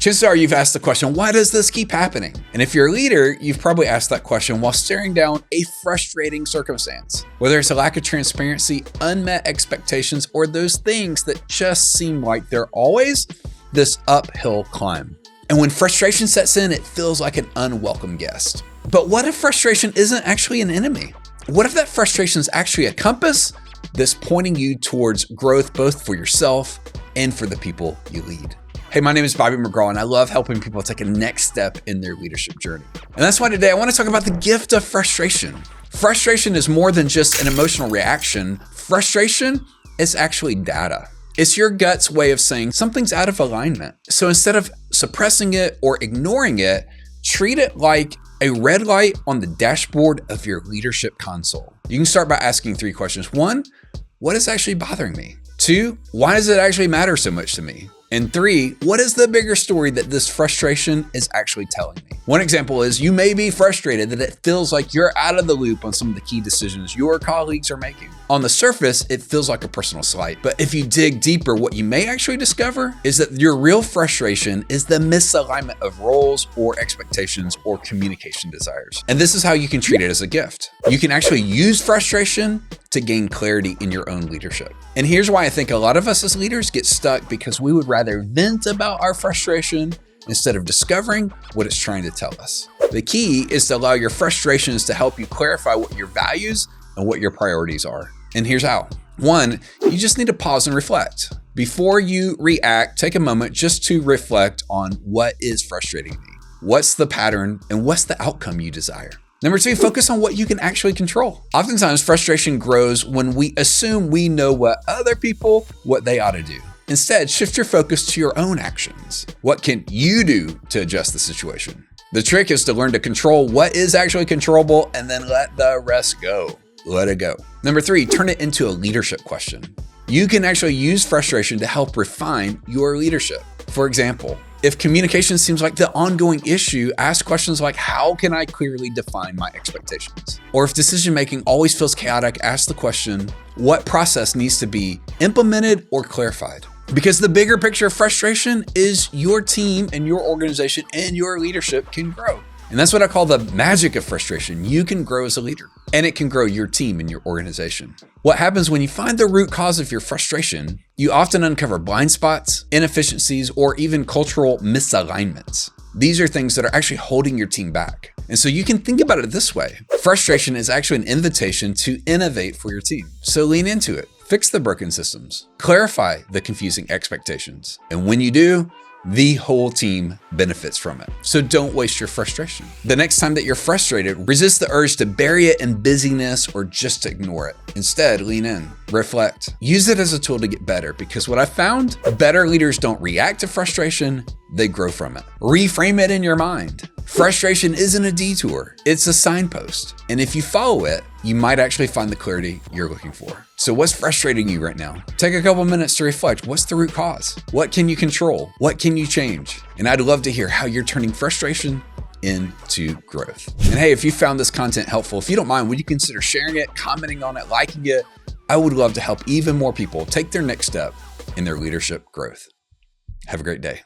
Chances are you've asked the question, why does this keep happening? And if you're a leader, you've probably asked that question while staring down a frustrating circumstance. Whether it's a lack of transparency, unmet expectations, or those things that just seem like they're always this uphill climb. And when frustration sets in, it feels like an unwelcome guest. But what if frustration isn't actually an enemy? What if that frustration is actually a compass that's pointing you towards growth, both for yourself and for the people you lead? Hey, my name is Bobby McGraw, and I love helping people take a next step in their leadership journey. And that's why today I want to talk about the gift of frustration. Frustration is more than just an emotional reaction. Frustration is actually data. It's your gut's way of saying something's out of alignment. So instead of suppressing it or ignoring it, treat it like a red light on the dashboard of your leadership console. You can start by asking 3 questions. 1, what is actually bothering me? 2, why does it actually matter so much to me? And 3, what is the bigger story that this frustration is actually telling me? One example is you may be frustrated that it feels like you're out of the loop on some of the key decisions your colleagues are making. On the surface, it feels like a personal slight, but if you dig deeper, what you may actually discover is that your real frustration is the misalignment of roles or expectations or communication desires. And this is how you can treat it as a gift. You can actually use frustration to gain clarity in your own leadership. And here's why I think a lot of us as leaders get stuck, because we would rather vent about our frustration instead of discovering what it's trying to tell us. The key is to allow your frustrations to help you clarify what your values and what your priorities are. And here's how. 1, you just need to pause and reflect. Before you react, take a moment just to reflect on what is frustrating me. What's the pattern and what's the outcome you desire? Number 2, focus on what you can actually control. Oftentimes, frustration grows when we assume we know what they ought to do. Instead, shift your focus to your own actions. What can you do to adjust the situation? The trick is to learn to control what is actually controllable and then let the rest go. Let it go. Number 3, turn it into a leadership question. You can actually use frustration to help refine your leadership. For example, if communication seems like the ongoing issue, ask questions like, how can I clearly define my expectations? Or if decision-making always feels chaotic, ask the question, what process needs to be implemented or clarified? Because the bigger picture of frustration is your team and your organization and your leadership can grow. And that's what I call the magic of frustration. You can grow as a leader, and it can grow your team and your organization. What happens when you find the root cause of your frustration, you often uncover blind spots, inefficiencies, or even cultural misalignments. These are things that are actually holding your team back. And so you can think about it this way. Frustration is actually an invitation to innovate for your team. So lean into it. Fix the broken systems. Clarify the confusing expectations. And when you do, the whole team benefits from it. So don't waste your frustration. The next time that you're frustrated, resist the urge to bury it in busyness or just to ignore it. Instead, lean in, reflect, use it as a tool to get better, because what I found, better leaders don't react to frustration, they grow from it. Reframe it in your mind. Frustration isn't a detour, it's a signpost. And if you follow it, you might actually find the clarity you're looking for. So what's frustrating you right now? Take a couple minutes to reflect. What's the root cause? What can you control? What can you change? And I'd love to hear how you're turning frustration into growth. And hey, if you found this content helpful, if you don't mind, would you consider sharing it, commenting on it, liking it? I would love to help even more people take their next step in their leadership growth. Have a great day.